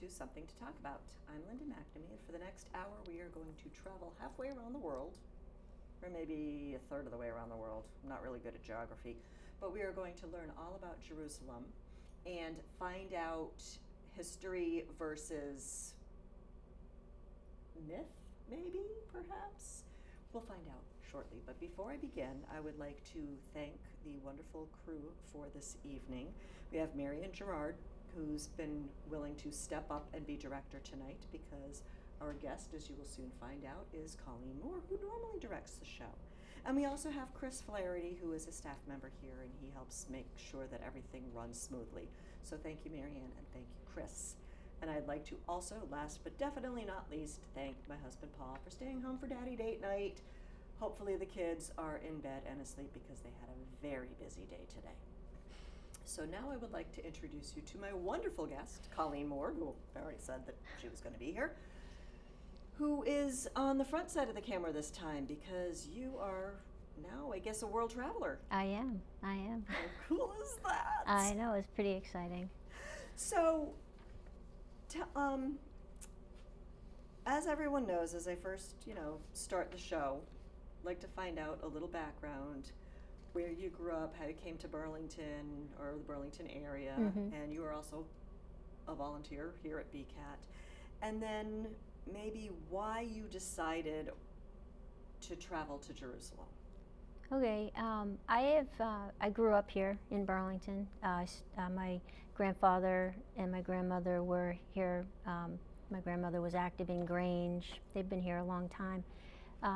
to Something to Talk About. I'm Linda McNamee, and for the next hour we are going to travel halfway around the world, or maybe a third of the way around the world. I'm not really good at geography, but we are going to learn all about Jerusalem and find out history versus myth, maybe, perhaps? We'll find out shortly, but before I begin, I would like to thank the wonderful crew for this evening. We have Marion Gerard, who's been willing to step up and be director tonight because our guest, as you will soon find out, is Colleen Moore, who normally directs the show. And we also have Chris Flaherty, who is a staff member here, and he helps make sure that everything runs smoothly. So thank you, Marianne, and thank you, Chris. And I'd like to also, last but definitely not least, thank my husband Paul for staying home for daddy date night. Hopefully the kids are in bed and asleep because they had a very busy day today. So now I would like to introduce you to my wonderful guest, Colleen Moore, who I already said that she was going to be here, who is on the front side of the camera this time because you are now, I guess, a world traveler. I am. How cool is that? I know, it's pretty exciting. So, as everyone knows, as I first, start the show, I'd like to find out a little background, where you grew up, how you came to Burlington or the Burlington area, and you are also a volunteer here at BCAT, and then maybe why you decided to travel to Jerusalem. Okay, I grew up here in Burlington. My grandfather and my grandmother were here. My grandmother was active in Grange. They've been here a long time.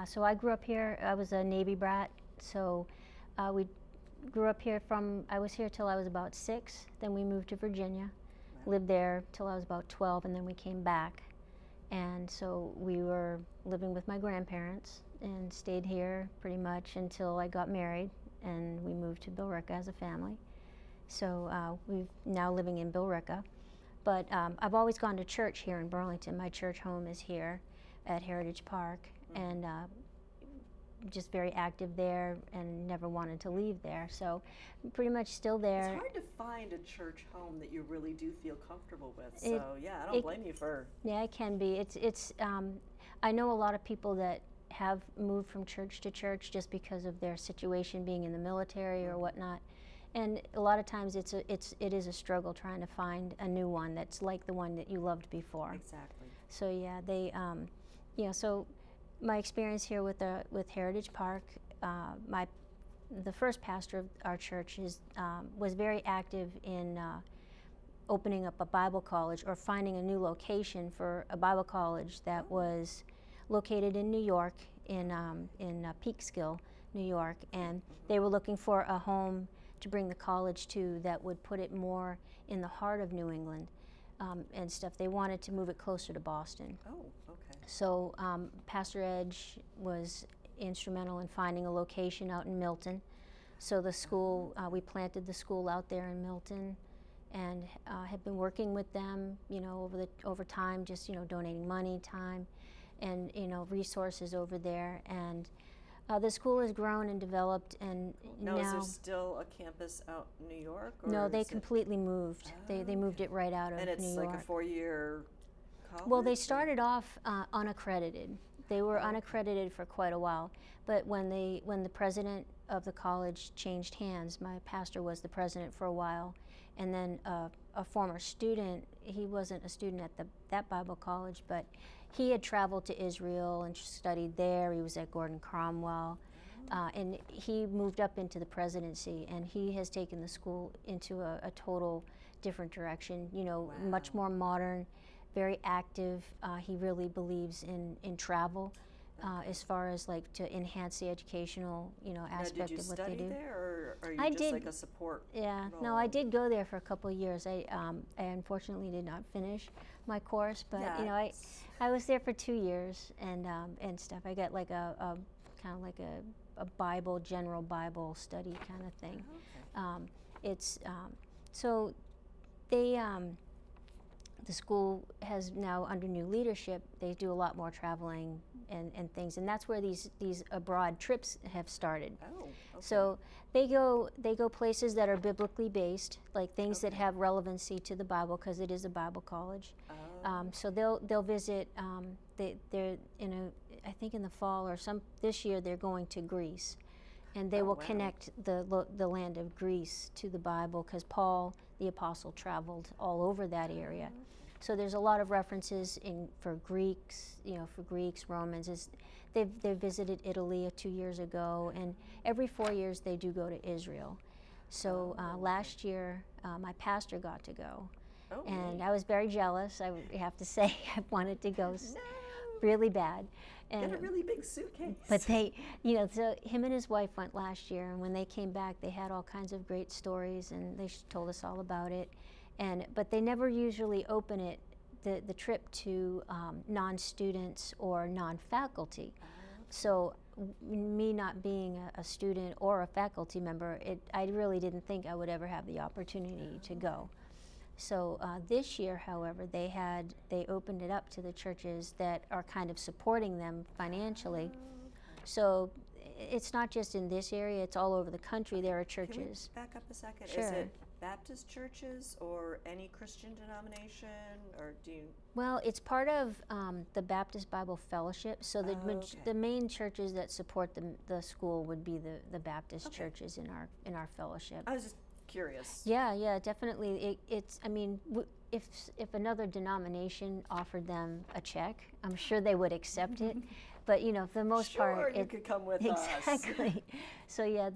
So I grew up here. I was a Navy brat, so we grew up here I was here till I was about 6. Then we moved to Virginia, lived there till I was about 12, and then we came back. And so we were living with my grandparents and stayed here pretty much until I got married, and we moved to Billerica as a family. So we're now living in Billerica. But I've always gone to church here in Burlington. My church home is here at Heritage Park, and just very active there and never wanted to leave there. So I'm pretty much still there. It's hard to find a church home that you really do feel comfortable with. So I don't blame you for. Yeah, it can be. It's. I know a lot of people that have moved from church to church just because of their situation, being in the military or whatnot. And a lot of times it is a struggle trying to find a new one that's like the one that you loved before. Exactly. So so my experience here with Heritage Park, the first pastor of our church was very active in opening up a Bible college or finding a new location for a Bible college that was located in New York, in Peekskill, New York, and they were looking for a home to bring the college to that would put it more in the heart of New England. And stuff. They wanted to move it closer to Boston. Oh, okay. So Pastor Edge was instrumental in finding a location out in Milton. So the school, we planted the school out there in Milton, and have been working with them, over time, just donating money, time, and resources over there. And the school has grown and developed, and now is there still a campus out in New York? Or no, they completely moved. Oh, they moved it right out of New York. And it's like a 4-year college? Well, they started off unaccredited. They were unaccredited for quite a while, but when the president of the college changed hands, my pastor was the president for a while, and then a former student, he wasn't a student at that Bible college, but he had traveled to Israel and studied there. He was at Gordon Cromwell, and he moved up into the presidency, and he has taken the school into a total different direction, much more modern, very active. He really believes in travel, as far as like to enhance the educational, aspect of what they do. Did you study there, or are you just like a support role? No, I did go there for a couple of years. I unfortunately did not finish my course, but I was there for 2 years and stuff. I got like a kind of like a general Bible study kind of thing. Okay. So they. The school has now, under new leadership, they do a lot more traveling and things, and that's where these abroad trips have started. Oh, okay. So they go places that are biblically based, like things that have relevancy to the Bible, because it is a Bible college. Oh. So they'll visit. They're in I think in the fall or this year they're going to Greece, and they will wow. connect the land of Greece to the Bible, because Paul the apostle traveled all over that area. Okay. So there's a lot of references for Greeks, Romans. They've visited Italy 2 years ago, and every 4 years they do go to Israel. So last year my pastor got to go, and I was very jealous. I have to say, I wanted to go really bad. And get a really big suitcase. But so him and his wife went last year, and when they came back, they had all kinds of great stories, and they told us all about it. But they never usually open the trip to non-students or non-faculty. So me not being a student or a faculty member, I really didn't think I would ever have the opportunity to go. So this year, however, they opened it up to the churches that are kind of supporting them financially. So it's not just in this area, it's all over the country. There are churches. Can we back up a second? Sure. Is it Baptist churches or any Christian denomination, or do you? Well, it's part of the Baptist Bible Fellowship. So the main churches that support the school would be the Baptist churches in our fellowship. I was just curious. Yeah, definitely. It's. I mean, if another denomination offered them a check, I'm sure they would accept it. But for the most part, you could come with us. us. Exactly. So yeah,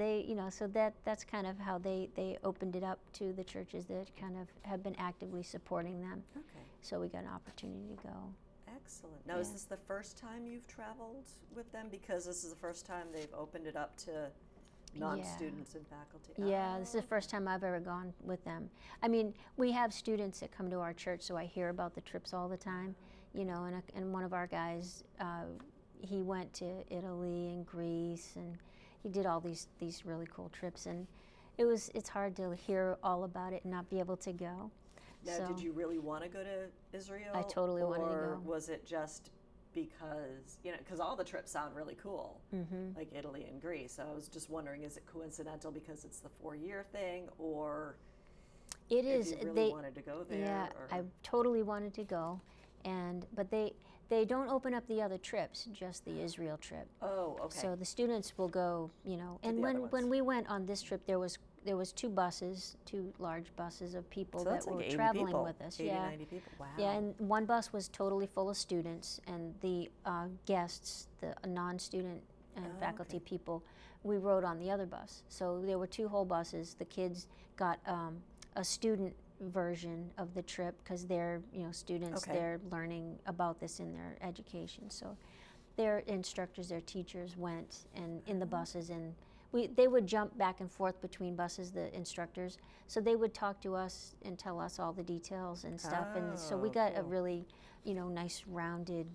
so that's kind of how they opened it up to the churches that kind of have been actively supporting them. Okay. So we got an opportunity to go. Excellent. Now, is this the first time you've traveled with them? Because this is the first time they've opened it up to non-students and faculty. Yeah, this is the first time I've ever gone with them. I mean, we have students that come to our church, so I hear about the trips all the time. And one of our guys, he went to Italy and Greece, and he did all these really cool trips, and it's hard to hear all about it and not be able to go. Now, did you really want to go to Israel? I totally wanted to go. Or was it just because, because all the trips sound really cool, like Italy and Greece. So I was just wondering, is it coincidental because it's the 4-year thing, or it is? If you really wanted to go there? Yeah, I totally wanted to go, but they don't open up the other trips, just the Israel trip. Oh, okay. So the students will go, and when we went on this trip, there was 2 large buses of people So that were like traveling with us. 80, 90 people. Wow. Yeah, and one bus was totally full of students, and the guests, the non-student and faculty people, we rode on the other bus. So there were 2 whole buses. The kids got a student version of the trip because they're students. They're learning about this in their education. So their instructors, their teachers went and in the buses, and they would jump back and forth between buses, the instructors. So they would talk to us and tell us all the details and stuff. And so we got a really, nice rounded,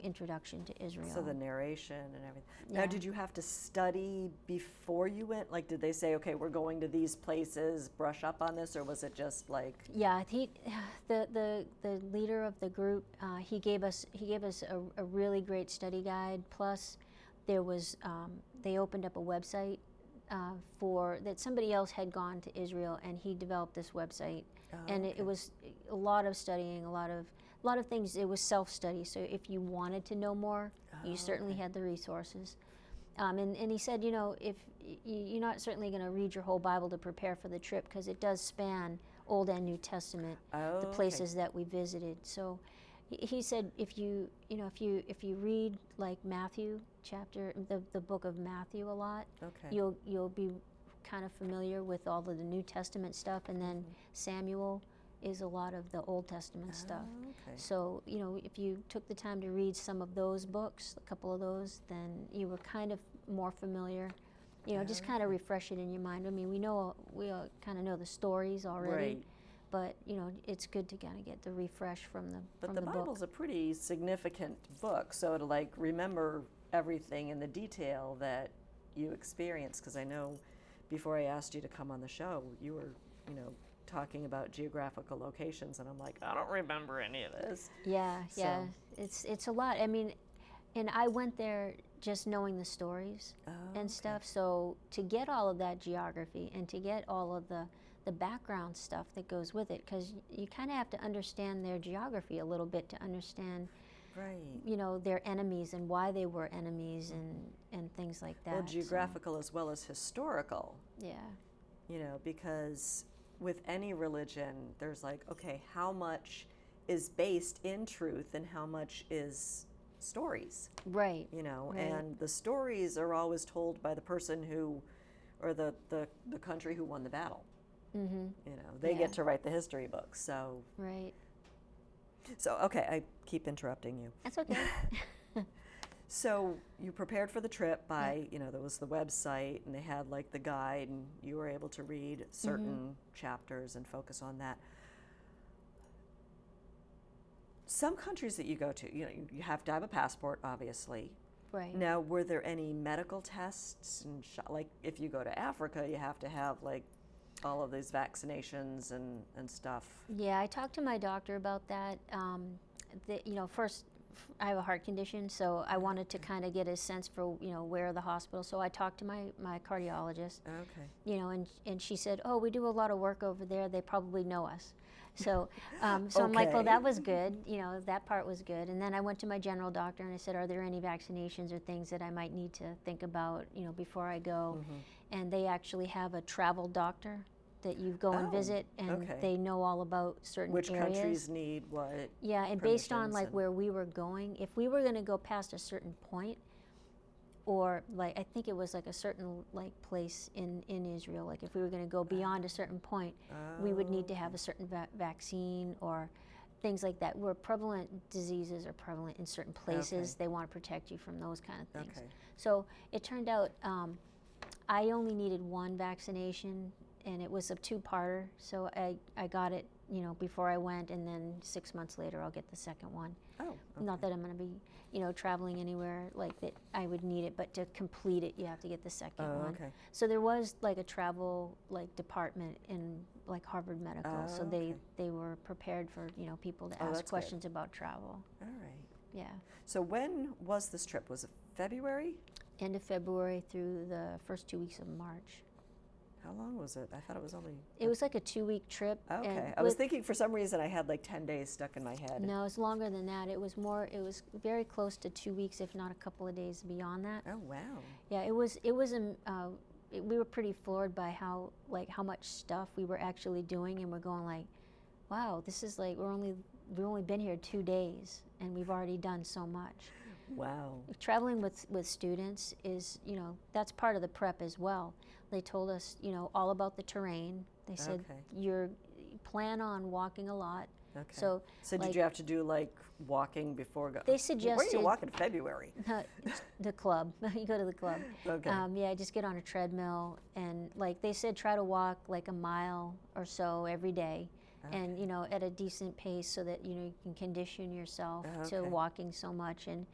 introduction to Israel. So the narration and everything. Yeah. Now, did you have to study before you went? Like, did they say, okay, we're going to these places, brush up on this, or was it just like? Yeah, the leader of the group, he gave us a really great study guide. Plus, there was they opened up a website that somebody else had gone to Israel, and he developed this website, and it was a lot of studying, a lot of things. It was self-study, so if you wanted to know more, you certainly had the resources. And he said, if you're not certainly going to read your whole Bible to prepare for the trip, because it does span Old and New Testament, the places that we visited. So he said, if you read like Matthew chapter, the book of Matthew a lot, you'll be kind of familiar with all of the New Testament stuff, and then Samuel is a lot of the Old Testament stuff. So if you took the time to read some of those books, a couple of those, then you were kind of more familiar. Just kind of refresh it in your mind. I mean, we all kind of know the stories already. Right. But it's good to kind of get the refresh from the But the Bible's book. a pretty significant book, so to like remember everything in the detail that you experienced. Because I know before I asked you to come on the show, you were talking about geographical locations, and I'm like, I don't remember any of this. Yeah, it's a lot. I mean, and I went there just knowing the stories and stuff. So to get all of that geography and to get all of the the background stuff that goes with it, because you kind of have to understand their geography a little bit to understand, Right. you know, their enemies and why they were enemies and things like that. Well, so, geographical as well as historical, yeah. Because with any religion, there's like, okay, how much is based in truth and how much is stories, Right. Right. and the stories are always told by the person who, or the country who won the battle. Mm-hmm. They Yeah. get to write the history books. So, Right. okay, I keep interrupting you. That's okay. So you prepared for the trip by, there was the website and they had like the guide and you were able to read certain chapters and focus on that. Some countries that you go to, you have to have a passport, obviously. Right. Now, were there any medical tests and like if you go to Africa, you have to have like all of these vaccinations and stuff? Yeah, I talked to my doctor about that. First, I have a heart condition, so I wanted to kind of get a sense for, where the hospital. So I talked to my cardiologist. Okay. And she said, oh, we do a lot of work over there. They probably know us. So, so I'm like, well, Okay. that was good. That part was good. And then I went to my general doctor and I said, are there any vaccinations or things that I might need to think about, before I go? And they actually have a travel doctor that you go and visit, and okay. they know all about certain Which areas. countries need what? Yeah, and based on permissions like and- where we were going, if we were going to go past a certain point, or like I think it was like a certain like place in Israel, like if we were going to go beyond a certain point, we would need to have a certain vaccine or things like that. Where prevalent diseases are prevalent in certain places, they want to protect you from those kind of things. Okay. So it turned out I only needed one vaccination, and it was a two-parter, so I got it, before I went, and then 6 months later I'll get the second one. Oh, okay. Not that I'm going to be, traveling anywhere like that I would need it, but to complete it, you have to get the second one. Okay. So there was like a travel like department in like Harvard Medical, so okay. they were prepared for, people to Oh, ask that's good. questions about travel. All right. Yeah. So when was this trip? Was it February? End of February through the first 2 weeks of March. How long was it? I thought it was only... It was like a 2-week trip. Okay. and I was with- thinking for some reason I had like 10 days stuck in my head. No, it's longer than that. It was very close to 2 weeks, if not a couple of days beyond that. Oh, wow. Yeah, we were pretty floored by how much stuff we were actually doing, and we're going like, wow, this is like, we've only been here 2 days and we've already done so much. Wow. Traveling with students is, that's part of the prep as well. They told us, all about the terrain. They said, Okay. you plan on walking a lot. Okay. So did like- you have to do like walking before go? They Where do suggested- you walk in February? The club. You go to the club. Okay. Yeah, just get on a treadmill, and like they said, try to walk like a mile or so every day, and at a decent pace, so that you can condition yourself to Okay. walking so much. And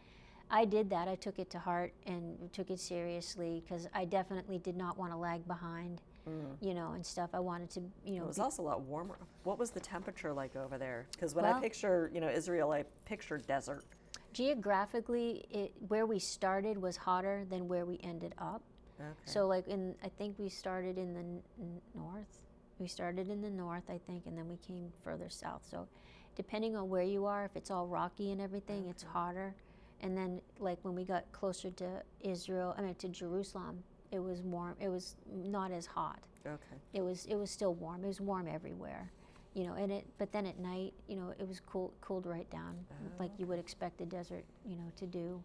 I did that. I took it to heart and took it seriously, because I definitely did not want to lag behind, and stuff. I wanted to, It was also a lot warmer. What was the temperature like over there? Because when I Well- picture, Israel, I picture desert. geographically, where we started was hotter than where we ended up. Okay. So like I think we started in the north. We started in the north, I think, and then we came further south. So depending on where you are, if it's all rocky and everything, it's hotter. And then like when we got closer to to Jerusalem, it was warm. It was not as hot. Okay. It was still warm. It was warm everywhere. But then at night, it was cooled right down, like you would expect the desert, to do.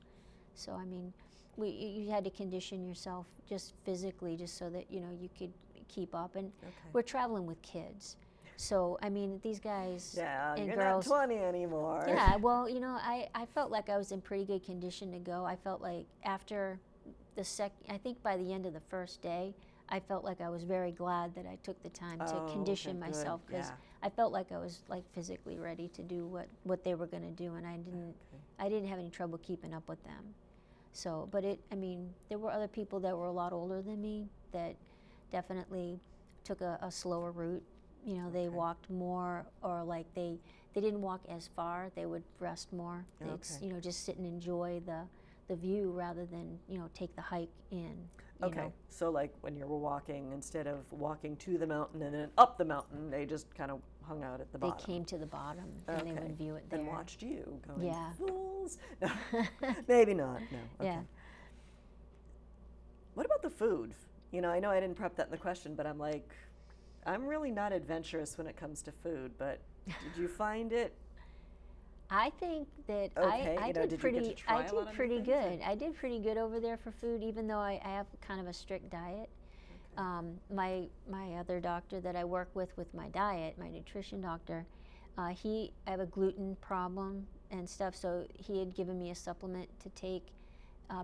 So I mean, you had to condition yourself just physically, just so that you could keep up. And we're traveling with kids, so I mean these guys Yeah, and you're girls. not 20 anymore. Yeah, well, I felt like I was in pretty good condition to go. I felt like after I think by the end of the first day, I felt like I was very glad that I took the time to condition okay, good. myself, because Yeah. I felt like I was like physically ready to do what they were going to do, and I didn't have any trouble keeping up with them. So, but there were other people that were a lot older than me that definitely took a slower route. They walked more, or like they didn't walk as far. They would rest more. They'd just sit and enjoy the view rather than take the hike in. you Okay. know. So like when you were walking, instead of walking to the mountain and then up the mountain, they just kind of hung out at the They bottom. came to the bottom and they would view it there. And watched you going, Yeah. fools. No, maybe not. No. Okay. Yeah. What about the food? You know I didn't prep that in the question, but I'm like, I'm really not adventurous when it comes to food, but did you find it I think that okay? I You know, did did pretty you get to try I a lot did of pretty new things, good. I did pretty good over there for food, even though I have kind of a strict diet. My other doctor that I work with my diet, my nutrition doctor, I have a gluten problem and stuff, so he had given me a supplement to take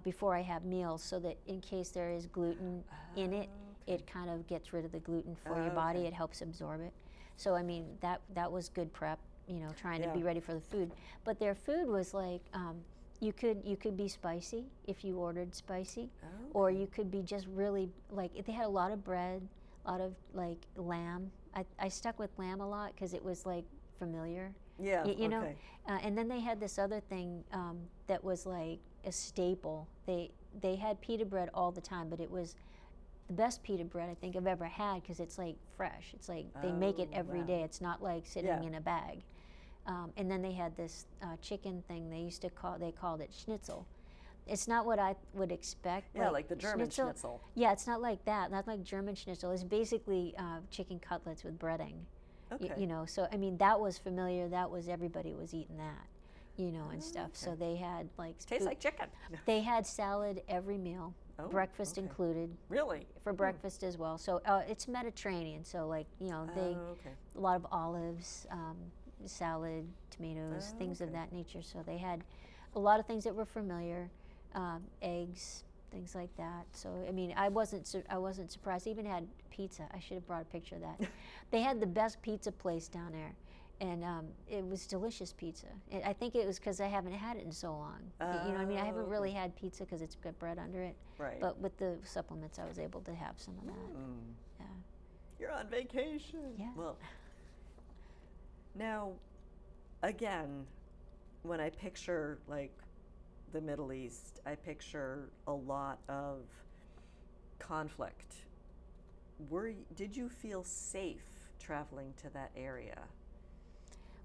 before I have meals, so that in case there is gluten in it, it kind of gets rid of the gluten for your body. It helps absorb it. So I mean that was good prep, you know, trying to be ready for the food. But their food was like you could be spicy if you ordered spicy, or you could be just really like they had a lot of bread, a lot of like lamb. I stuck with lamb a lot because it was like familiar. Yeah. You know, and then they had this other thing that was like a staple. They had pita bread all the time, but it was the best pita bread I think I've ever had because it's like fresh. It's like they make it every day. It's not like sitting in a bag. And then they had this chicken thing they called it schnitzel. It's not what I would expect. Yeah, like the German schnitzel. Yeah, it's not like that. Not like German schnitzel. It's basically chicken cutlets with breading. Okay. You know, so I mean that was familiar. That was everybody was eating that, you know, and stuff. So they had like tastes like chicken. They had salad every meal, breakfast included. Really? For breakfast as well. So it's Mediterranean. So like a lot of olives, salad, tomatoes, things of that nature. So they had a lot of things that were familiar, eggs, things like that. So I mean, I wasn't surprised. They even had pizza. I should have brought a picture of that. They had the best pizza place down there, and it was delicious pizza. I think it was because I haven't had it in so long. You know, I mean, I haven't really had pizza because it's got bread under it. Right. But with the supplements, I was able to have some of that. Yeah. You're on vacation. Yeah. Well, now, again, when I picture like the Middle East, I picture a lot of conflict. Did you feel safe traveling to that area?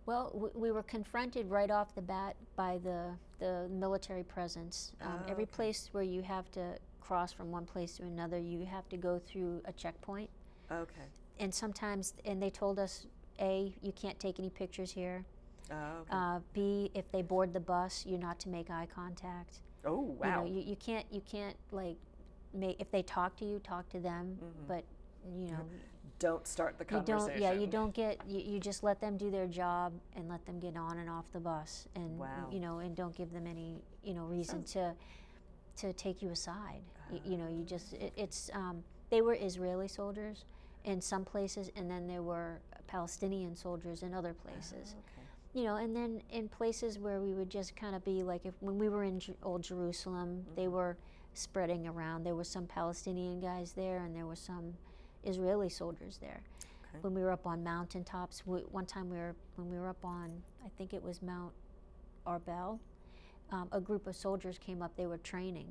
Well, we were confronted right off the bat by the military presence. Every place where you have to cross from one place to another, you have to go through a checkpoint. Okay. And sometimes, and they told us, A, you can't take any pictures here. B, if they board the bus, you're not to make eye contact. Oh, wow. You know, you can't like if they talk to you, talk to them, but you know, don't start the conversation. You just let them do their job and let them get on and off the bus, and you know, and don't give them any reason to take you aside. You know, you just they were Israeli soldiers in some places, and then there were Palestinian soldiers in other places. You know, and then in places where we would just kind of be like, when we were in Old Jerusalem, they were spreading around. There were some Palestinian guys there, and there were some Israeli soldiers there. When we were up on mountaintops, one time when we were up on, I think it was Mount Arbel, a group of soldiers came up. They were training,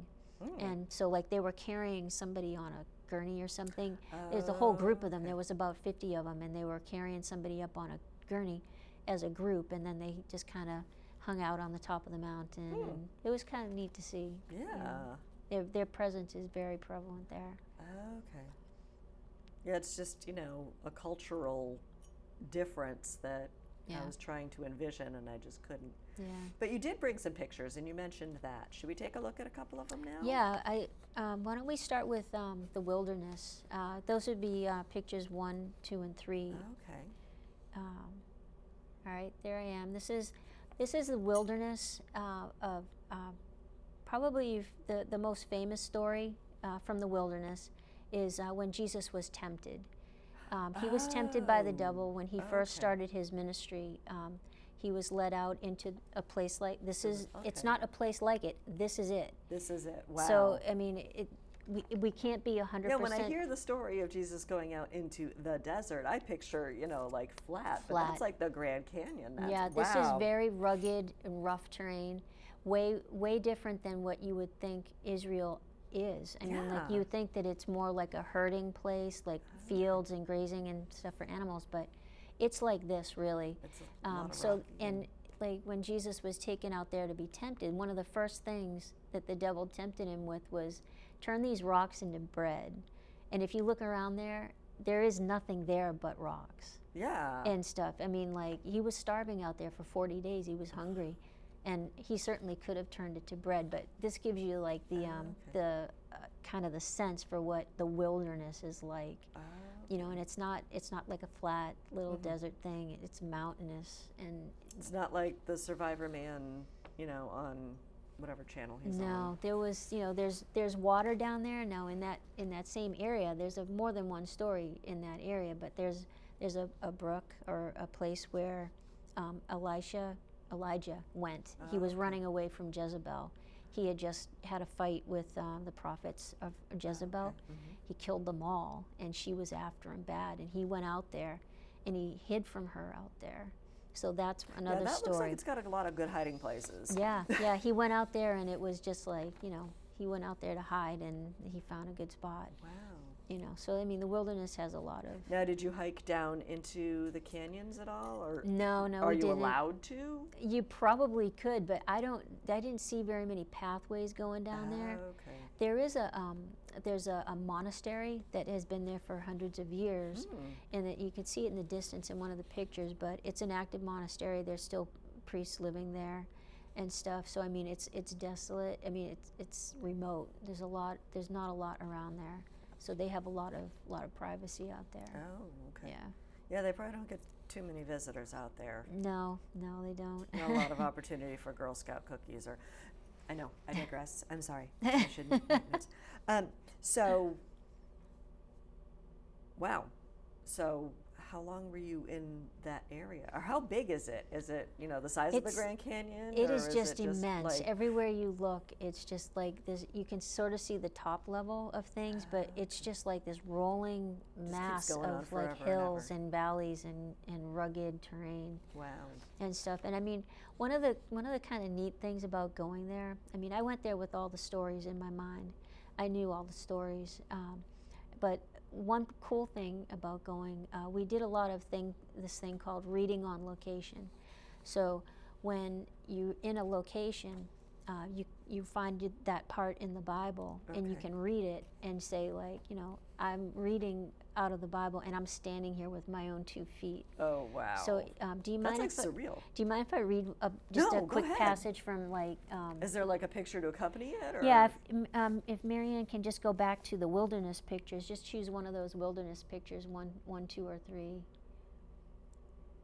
and so like they were carrying somebody on a gurney or something. There's a whole group of them. There was about 50 of them, and they were carrying somebody up on a gurney as a group, and then they just kind of hung out on the top of the mountain, and it was kind of neat to see. Yeah. Their presence is very prevalent there. Okay. Yeah, it's just, a cultural difference that I was trying to envision, and I just couldn't. Yeah. But you did bring some pictures, and you mentioned that. Should we take a look at a couple of them now? Yeah. Why don't we start with the wilderness? Those would be pictures 1, 2, and 3. Okay. All right, there I am. This is the wilderness of probably the most famous story from the wilderness is when Jesus was tempted. He was tempted by the devil when he first started his ministry. He was led out into a place like this. It's not a place like it. This is it. This is it. Wow. So I mean, we can't be 100%. Yeah, when I hear the story of Jesus going out into the desert, I picture, like flat. But that's like the Grand Canyon. This is very rugged and rough terrain, way different than what you would think Israel is. I mean, like Yeah. you think that it's more like a herding place, like fields and grazing and stuff for animals, but it's like this really. It's a lot of So rock. and like when Jesus was taken out there to be tempted, one of the first things that the devil tempted him with was turn these rocks into bread. And if you look around there is nothing there but rocks Yeah. and stuff. I mean, like he was starving out there for 40 days. He was hungry, and he certainly could have turned it to bread. But this gives you like the okay. kind of the sense for what the wilderness is like. Oh, You know, and it's not like a flat little Mhm. desert thing. It's mountainous and it's not like the Survivor Man, on whatever channel he's on. no, there was, there's water down there. Now in that same area, there's more than one story in that area, but there's a brook or a place where Elijah went. He was okay. running away from Jezebel. He had just had a fight with the prophets of Jezebel. Okay. Mhm. He killed them all, and she was after him bad. And he went out there, and he hid from her out there. So that's another Yeah, that story. looks like it's got a lot of good hiding places. Yeah, he went out there, and it was just like, he went out there to hide, and he found a good spot. Wow. So I mean, the wilderness has a lot of. Now, did you hike down into the canyons at all, or No, are we you didn't. allowed to? You probably could, but I didn't see very many pathways going down there. Okay. There is there's a monastery that has been there for hundreds of years, and that you can see it in the distance in one of the pictures. But it's an active monastery. There's still priests living there, and stuff. So I mean, it's desolate. I mean, it's remote. There's not a lot around there. So they have a lot of privacy out there. Oh, okay. Yeah. Yeah, they probably don't get too many visitors out there. No, they don't. Not a lot of opportunity for Girl Scout cookies, or I know, I digress. I'm sorry. I shouldn't. So, wow. So, how long were you in that area, or how big is it? Is it the size of the Grand Canyon? It or is just immense. like- Everywhere you look, it's just like this. You can sort of see the top level of things, but it's just like this rolling mass going on of forever like and hills ever. and valleys and rugged terrain Wow. and stuff. And I mean, one of the kind of neat things about going there. I mean, I went there with all the stories in my mind. I knew all the stories, but one cool thing about going, we did a lot of this thing called reading on location. So when you're in a location, you find that part in the Bible, and you Okay. can read it and say, like, I'm reading out of the Bible, and I'm standing here with my own 2 feet. Oh, wow. So do you mind That's like if surreal. do you mind if I read just No, a go quick ahead. passage from like? Is there like a picture to accompany it? Or? Yeah, if Marianne can just go back to the wilderness pictures, just choose one of those wilderness pictures, one, 2, or 3.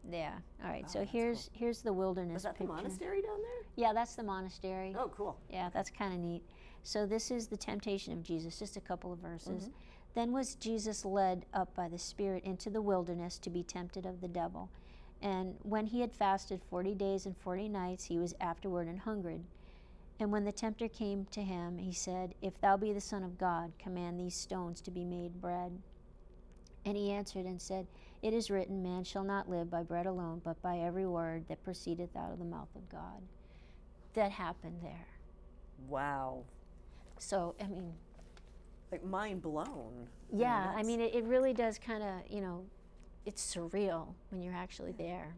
Yeah. All right. Oh, So that's here's the wilderness Is that picture. the monastery down there? Yeah, that's the monastery. Oh, cool. Yeah, that's kind of neat. So this is the temptation of Jesus, just a couple of verses. Then was Jesus led up by the Spirit into the wilderness to be tempted of the devil. And when he had fasted 40 days and 40 nights, he was afterward and hungered. And when the tempter came to him, he said, If thou be the Son of God, command these stones to be made bread. And he answered and said, It is written, Man shall not live by bread alone, but by every word that proceedeth out of the mouth of God. That happened there. Wow. So, I mean, Like mind blown. yeah, I mean, it really does kind of, it's surreal when you're actually there.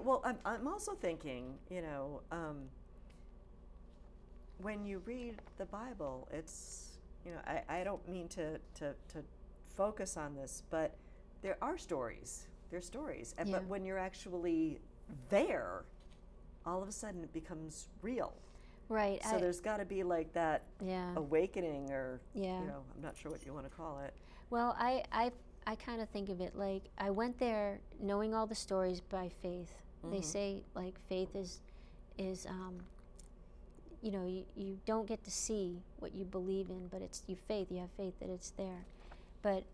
Well, I'm also thinking, when you read the Bible, it's, I don't mean to focus on this, but there are stories. There's stories. Yeah. But when you're actually there, all of a sudden it becomes real. Right. So there's got to be like that Yeah. awakening, or, Yeah. I'm not sure what you want to call it. Well, I kind of think of it like I went there knowing all the stories by faith. They say like faith is you don't get to see what you believe in, but it's you have faith that it's there. But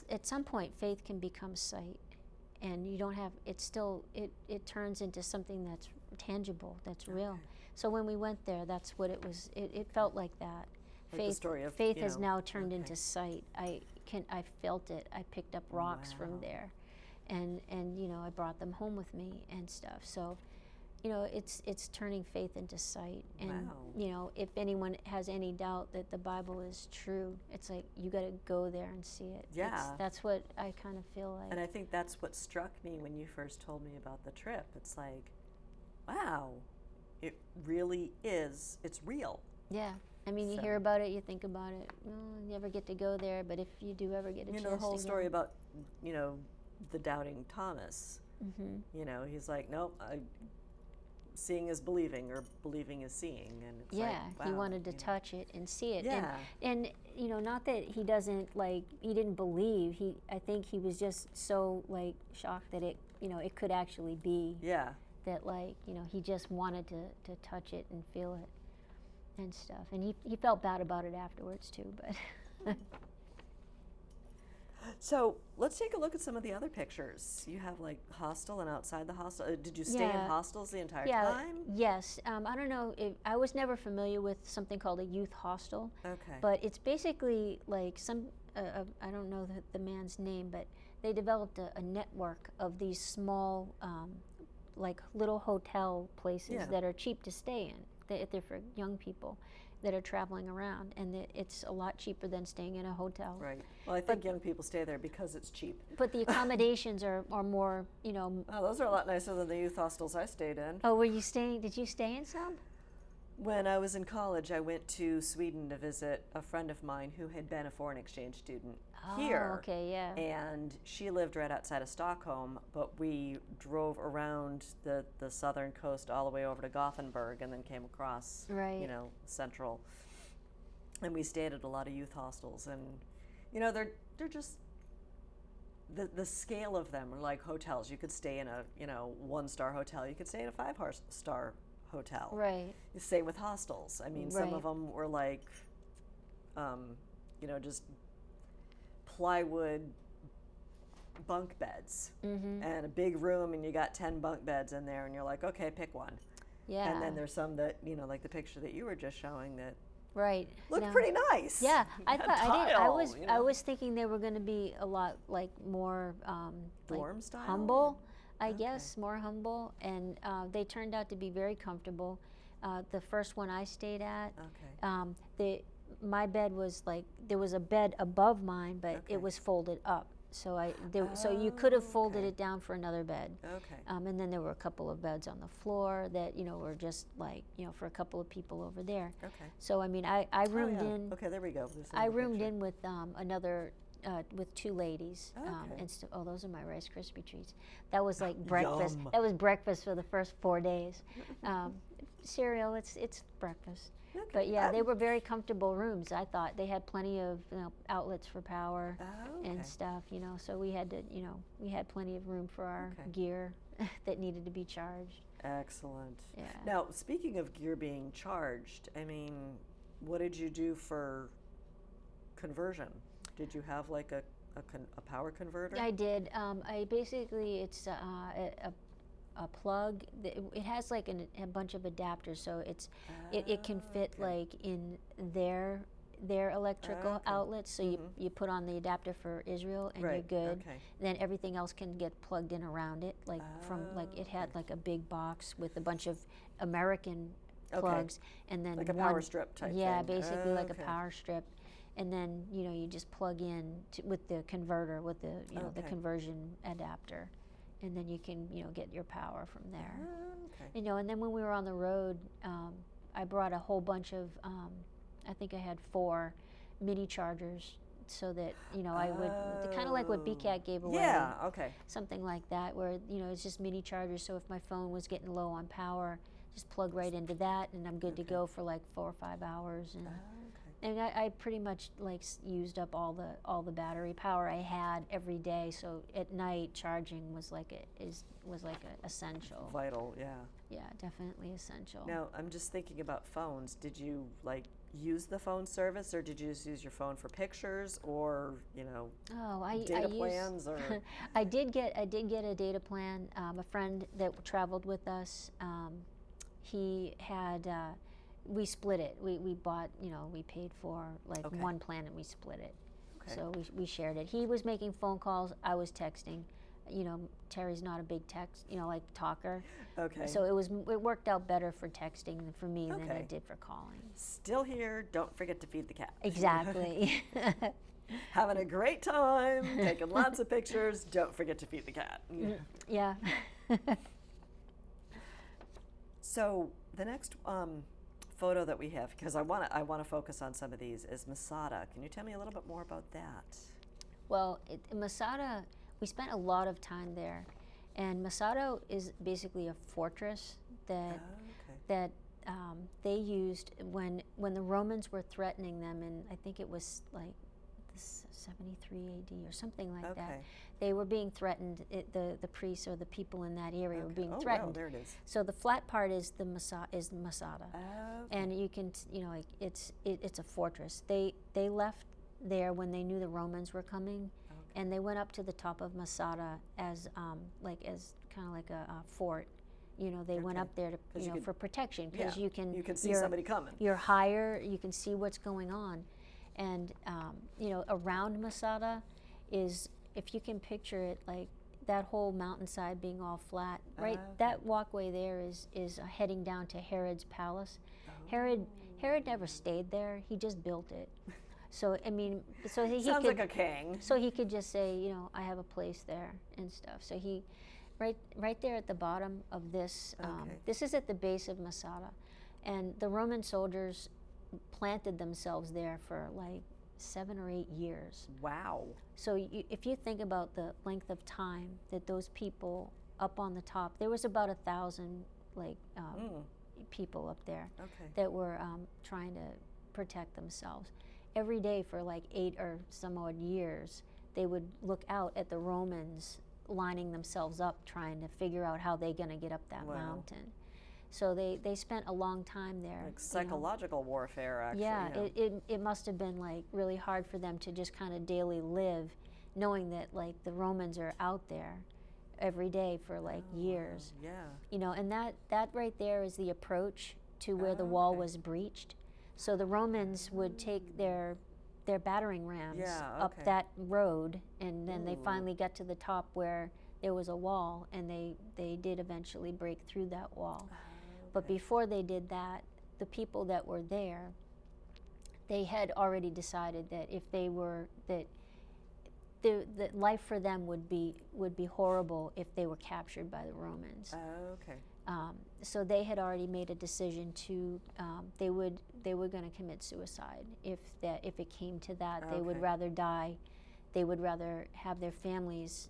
at some point faith can become sight, and you don't have it turns into something that's tangible, that's real. So when we went there, that's what it was. It felt like that. Like the story of, faith has now turned okay. into sight. I felt it. I picked up rocks Wow. from there, and I brought them home with me and stuff. So, you know, it's turning faith into sight. And Wow. you know, if anyone has any doubt that the Bible is true, it's like you got to go there and see it. Yeah. That's what I kind of feel like. And I think that's what struck me when you first told me about the trip. It's like, wow, it really is. It's real. Yeah. I mean, you So- hear about it, you think about it. Well, you never get to go there, but if you do ever get a You chance know, the whole to story go. about, you know, the doubting Thomas. Mm-hmm. You know, he's like, nope, seeing is believing, or believing is seeing. And it's Yeah, like, he wow, wanted to you know. touch it and see it. Yeah. And you know, not that he doesn't like, he didn't believe. I think he was just so like shocked that it, you know, it could actually be. Yeah. That like, you know, he just wanted to touch it and feel it and stuff. And he felt bad about it afterwards too, but So let's take a look at some of the other pictures. You have like hostel and outside the hostel. Did you stay in Yeah. hostels the entire yeah, time? yes. I don't know if I was never familiar with something called a youth hostel, Okay. but it's basically like some I don't know the man's name, but they developed a network of these small like little hotel places Yeah. that are cheap to stay in. They're for young people that are traveling around, and it's a lot cheaper than staying in a hotel. Right. Well, I think young people stay there because it's cheap. But the accommodations are more, you know. Oh, those are a lot nicer than the youth hostels I stayed in. Oh, did you stay in some? When I was in college, I went to Sweden to visit a friend of mine who had been a foreign exchange student here. Oh, okay, yeah. And she lived right outside of Stockholm, but we drove around the southern coast all the way over to Gothenburg and then came across, Right. you know, central. And we stayed at a lot of youth hostels. And, you know, they're just, the scale of them are like hotels. You could stay in a, you know, 1-star hotel. You could stay in a 5-star hotel. Right. Same with hostels. I mean, some Right. of them were like, you know, just plywood bunk beds Mm-hmm. and a big room, and you got 10 bunk beds in there, and you're like, okay, pick one. Yeah. And then there's some that, you know, like the picture that you were just showing that right. looked Now- pretty nice. Yeah, I Had thought I tile, was you I know. was thinking they were going to be a lot like more like Dorm style? humble, I Okay. guess, more humble, and they turned out to be very comfortable. The first one I stayed at, Okay. my bed was like there was a bed above mine, but Okay. it was folded up. So so you could have folded okay. it down for another bed. Okay. And then there were a couple of beds on the floor that, you know, were just like, you know, for a couple of people over there. Okay. So I mean, I roomed oh, yeah. in. Okay, there we go. There's I another roomed picture. in with another, with 2 ladies. Okay. And those are my Rice Krispie treats. That was like breakfast. Yum. That was breakfast for the first 4 days. Cereal, it's breakfast. Okay. But yeah, they were very comfortable rooms. I thought they had plenty of, you know, outlets for power okay. and stuff. You know, so we had to, you know, we had plenty of room for our Okay. gear that needed to be charged. Excellent. Yeah. Now, speaking of gear being charged, I mean, what did you do for conversion? Did you have like a power converter? I did. I basically it's a plug. It has like a bunch of adapters, so it can fit okay. like in their electrical Okay. outlets. So you put on the adapter for Israel and Right. you're good. Okay. Then everything else can get plugged in around it. Like it had okay. like a big box with a bunch of American Okay. plugs, and then Like a one, power strip type yeah, thing. basically like a Okay. power strip. And then, you know, you just plug in with the converter, with the, you know, the Okay. conversion adapter, and then you can, you know, get your power from there. Okay. You know, and then when we were on the road, I brought a whole bunch of, I think I had 4 mini chargers, so that, you know, I would kind of like what BCAT gave away. Yeah. Okay. Something like that, where, you know, it's just mini chargers. So if my phone was getting low on power, just plug right into that, and I'm good to Okay. go for like 4 or 5 hours. And Okay. and I pretty much like used up all the battery power I had every day. So at night charging was like essential. Vital. Yeah. Yeah, definitely essential. Now, I'm just thinking about phones. Did you like use the phone service, or did you just use your phone for pictures, or, you know, Oh, I data used- plans, or I did get a data plan. A friend that traveled with us, he had. We split it. We bought, you know, we paid for like Okay. one plan and we split it. Okay. So we shared it. He was making phone calls. I was texting. Terry's not a big text, like talker. Okay. So it worked out better for texting for me than Okay. it did for calling. Still here, don't forget to feed the cat. Exactly. Having a great time, taking lots of pictures, don't forget to feed the cat. Yeah. So the next photo that we have, because I want to focus on some of these, is Masada. Can you tell me a little bit more about that? Well, Masada, we spent a lot of time there, and Masada is basically a fortress that they used when the Romans were threatening them, and I think it was like 73 AD or something like that. They were being threatened. The priests or the people in that area were being threatened. Wow, there it is. So the flat part is the Masada, Okay. and you can it's a fortress. They left there when they knew the Romans were coming, and they went up to the top of Masada as kind of like a fort. They went up there to for protection, because you can see somebody coming. You're higher, you can see what's going on, and around Masada is, if you can picture it, like that whole mountainside being all flat. Right, that walkway there is heading down to Herod's palace. Herod never stayed there; he just built it. So he Sounds could, like a king. So he could just say, I have a place there and stuff. So he, right there at the bottom of this, this is at the base of Masada, and the Roman soldiers planted themselves there for like 7 or 8 years. Wow. So if you think about the length of time that those people up on the top, there was about 1,000 people up there that were trying to protect themselves. Every day for like 8 or some odd years, they would look out at the Romans lining themselves up, trying to figure out how they're going to get up that mountain. So they spent a long time there. Like psychological warfare, actually. Yeah, it must have been like really hard for them to just kind of daily live, knowing that like the Romans are out there every day for like years. Wow. Yeah. And that right there is the approach to where the wall was breached. So the Romans would take their battering rams up that road, and then they finally got to the top where there was a wall, and they did eventually break through that wall. But before they did that, the people that were there, they had already decided that if they were that life for them would be horrible if they were captured by the Romans. So they had already made a decision to they were going to commit suicide if it came to that. They would rather die. They would rather have their families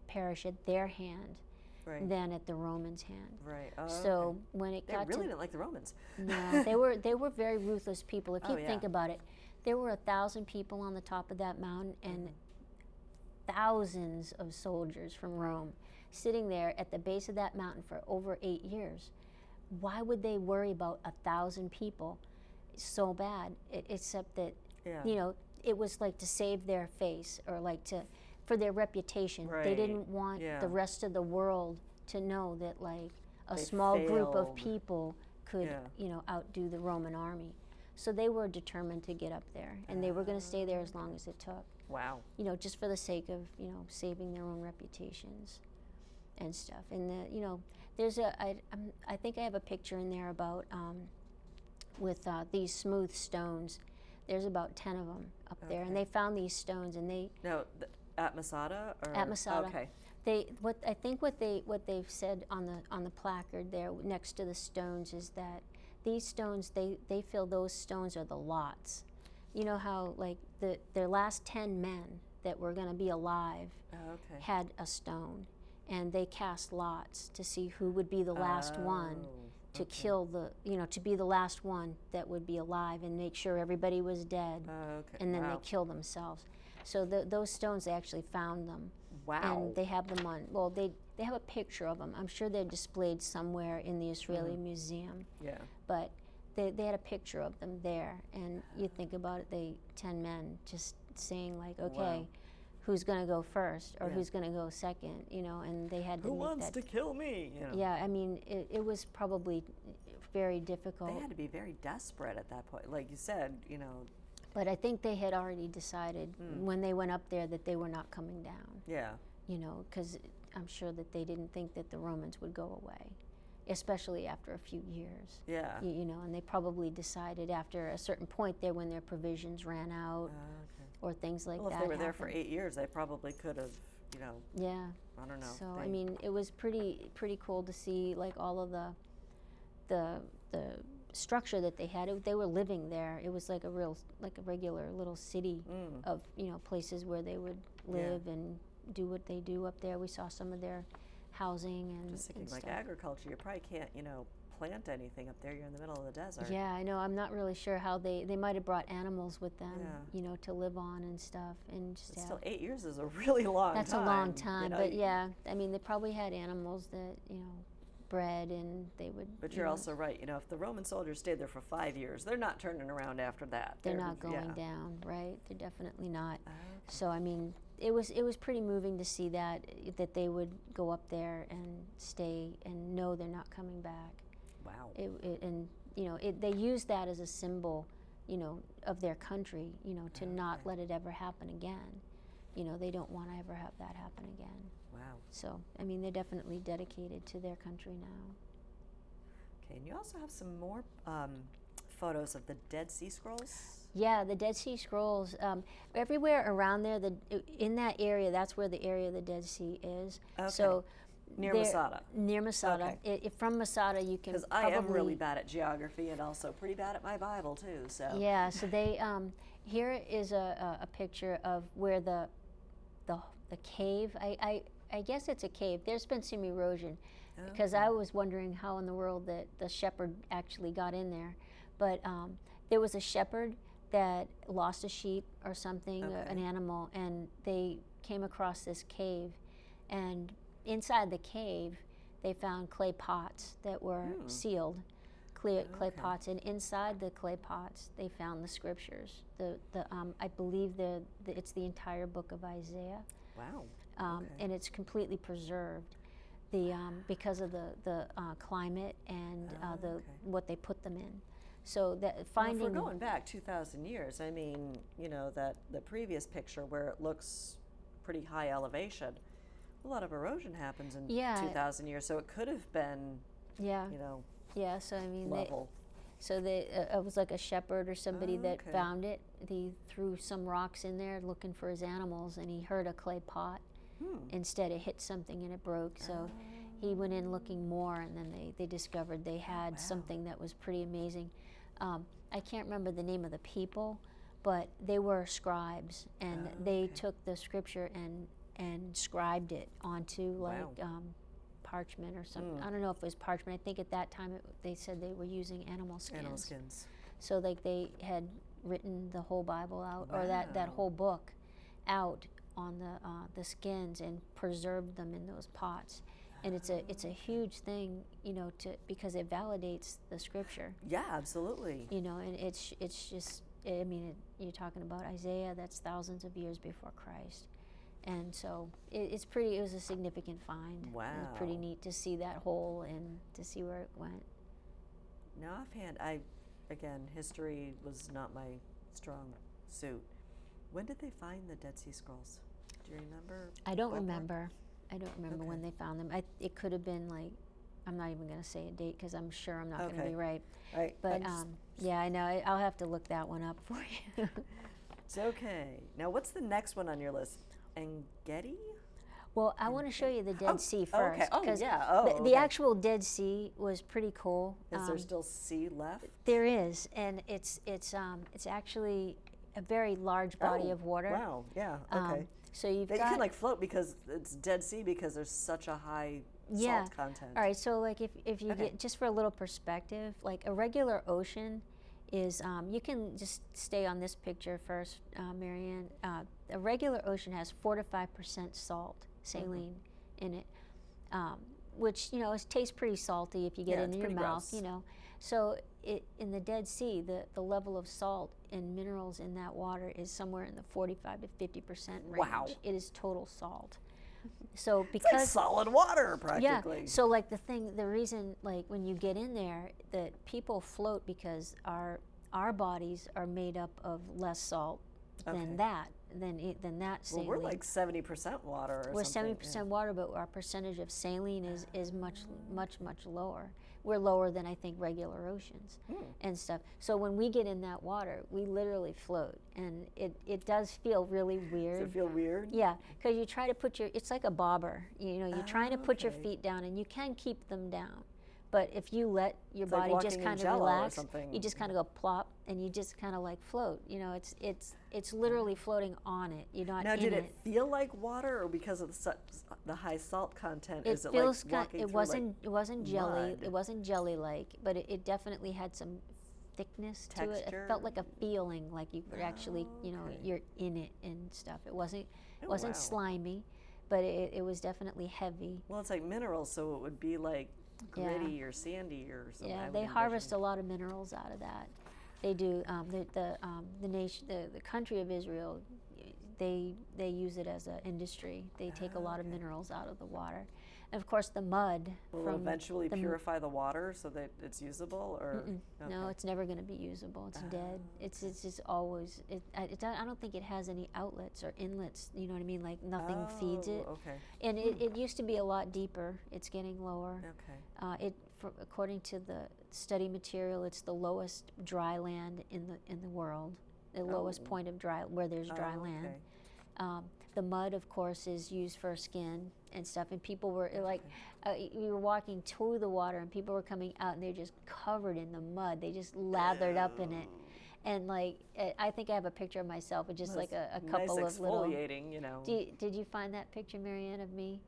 perish at their hand than at the Romans' hand. Right. So when it got they really didn't like the Romans. No, they were very ruthless people. If you think about it, there were 1,000 people on the top of that mountain, and thousands of soldiers from Rome sitting there at the base of that mountain for over 8 years. Why would they worry about 1,000 people so bad? Except that it was like to save their face, or like for their reputation. They didn't want the rest of the world to know that like a small group of people could outdo the Roman army. So they were determined to get up there, and they were going to stay there as long as it took. Wow. Just for the sake of saving their own reputations and stuff. And there's I think I have a picture in there about with these smooth stones. There's about 10 of them up there, and they found these stones, and they at Masada, or at Masada. Okay. What they've said on the placard there next to the stones is that these stones, they feel those stones are the lots. You know how like their last 10 men that were going to be alive had a stone, and they cast lots to see who would be the last one to kill to be the last one that would be alive, and make sure everybody was dead, and then they kill themselves. So those stones, they actually found them. Wow. And they have them on, they have a picture of them. I'm sure they're displayed somewhere in the Israeli Museum. Yeah. But they had a picture of them there, and you think about it, 10 men just saying like, okay, who's going to go first, or who's going to go second, and they had to Who make wants to kill me? Yeah, I mean, it was probably very difficult. They had to be very desperate at that point, like you said, But I think they had already decided when they went up there that they were not coming down. Yeah. because I'm sure that they didn't think that the Romans would go away, especially after a few years. Yeah. And they probably decided after a certain point there when their provisions ran out Okay. or things like Well, that if they were there for happened. 8 years, they probably could have, Yeah. I don't know. So I mean, it was pretty cool to see like all of the structure that they had. They were living there. It was like a regular little city of places where they would live and do what they do up there. We saw some of their housing and Just thinking and like stuff. agriculture, you probably can't, plant anything up there. You're in the middle of the desert. Yeah, I know. I'm not really sure how they might have brought animals with them, Yeah. To live on and stuff, and just But have. still, 8 years is a really long That's time. a long time, but you- yeah, I mean, they probably had animals that bred, and they would. But you're also right. If the Roman soldiers stayed there for 5 years, they're not turning around after that. They're not going yeah. down, right? They're definitely not. Okay. So I mean, it was pretty moving to see that they would go up there and stay and know they're not coming back. Wow. They used that as a symbol, of their country, to not let it ever happen again. They don't want to ever have that happen again. Wow. So, I mean, they're definitely dedicated to their country now. Okay, and you also have some more photos of the Dead Sea Scrolls. Yeah, the Dead Sea Scrolls. Everywhere around there, in that area, that's where the area of the Dead Sea is. Okay. So Near Masada. Near Masada. Okay. From Masada, you can Because probably. I am really bad at geography and also pretty bad at my Bible too. So. Yeah. So they here is a picture of where the cave. I guess it's a cave. There's been some erosion, because I was wondering how in the world that the shepherd actually got in there, but there was a shepherd that lost a sheep or something, an animal, and they came across this cave, and inside the cave they found clay pots that were sealed, clay pots, and inside the clay pots they found the scriptures. I believe it's the entire book of Isaiah. Wow. And it's completely preserved, because of the climate and what they put them in. So that finding. Well, if we're going back 2,000 years, I mean, that the previous picture where it looks pretty high elevation, a lot of erosion happens in 2,000 years, so it could have been, Yeah. So I mean, level. it was like a shepherd or somebody that Okay. found it. He threw some rocks in there looking for his animals, and he heard a clay pot. Instead, it hit something and it broke. So he went in looking more, and then they discovered they had something that was pretty amazing. I can't remember the name of the people, but they were scribes, and they took the scripture and scribed it onto parchment or something. I don't know if it was parchment. I think at that time they said they were using animal skins. Animal skins. So like they had written the whole Bible out, or that whole book out on the skins, and preserved them in those pots. And it's a huge thing, because it validates the scripture. Yeah, absolutely. And it's just, I mean, you're talking about Isaiah. That's thousands of years before Christ. And so it was a significant find. Wow. It was pretty neat to see that hole and to see where it went. Now offhand, again, history was not my strong suit. When did they find the Dead Sea Scrolls? Do you remember? I don't ballpark? remember. I don't remember when Okay. they found them. It could have been like, I'm not even going to say a date because I'm sure I'm not going to Okay. be right. Right. But yeah, I know. I'll have to look that one up for you. It's okay. Now, what's the next one on your list? Engedi? Well, I want to show you the Dead Sea first. Okay. Oh, 'cause yeah. Oh, the okay. actual Dead Sea was pretty cool. Is there still sea left? There is, and it's actually a very large body of water. Wow. Yeah. Okay. So you've That got. you can like float because it's Dead Sea because there's such a high salt content. All right, so like if you Okay. get, just for a little perspective, like a regular ocean is, you can just stay on this picture first, Marianne. A regular ocean has 4 to 5% salt, saline, in it, which, it tastes pretty salty if you get Yeah, it it's in your pretty mouth, gross. So in the Dead Sea, the level of salt and minerals in that water is somewhere in the 45 to 50% range. Wow. It is total salt. So It's because like solid water practically. yeah, so like the reason, like when you get in there, that people float because our bodies are made up of less salt Okay. than that. Than that Well, saline. we're like 70% water or We're something. 70% water, but our percentage of saline is much lower. We're lower than I think regular oceans and stuff. So when we get in that water, we literally float, and it does feel really weird. Does it feel weird? Yeah, because you try to put it's like a bobber. You're trying to put your Okay. feet down, and you can keep them down. But if you let your It's like body just walking in kind of Jell-O or relax, something. you just kind of go plop, and you just kind of like float. It's literally floating on it. You're not Now, in did it feel like water, or because of the high salt content, is it feels like walking it through wasn't it wasn't jelly. mud? It wasn't jelly like, but it definitely had some thickness to it. Texture? It felt like a feeling, like you could actually, okay. you're in it and stuff. It wasn't Oh, wasn't wow. slimy, but it was definitely heavy. Well, it's like minerals, so it would be like Yeah. gritty or sandy or something. Yeah, I would they harvest a envision. lot of minerals out of that. They do. The nation, the country of Israel, they use it as an industry. They take a lot of Okay. minerals out of the water, and of course the mud Will it from eventually the purify the water so that it's usable, or No, okay. it's never going to be usable. It's dead. It's just always. I don't think it has any outlets or inlets. You know what I mean? Like nothing feeds it. Okay. And it used to be a lot deeper. It's getting lower. Okay. According to the study material, it's the lowest dry land in the world. The lowest Oh. point of where there's dry land. Okay. The mud, of course, is used for skin and stuff. And people were like, we were walking to the water, and people were coming out, and they're just covered in the mud. They just lathered up in it. And like, I think I have a picture of myself with just Well, like a it's couple nice of little. exfoliating, you know. Did you find that picture, Marianne, of me?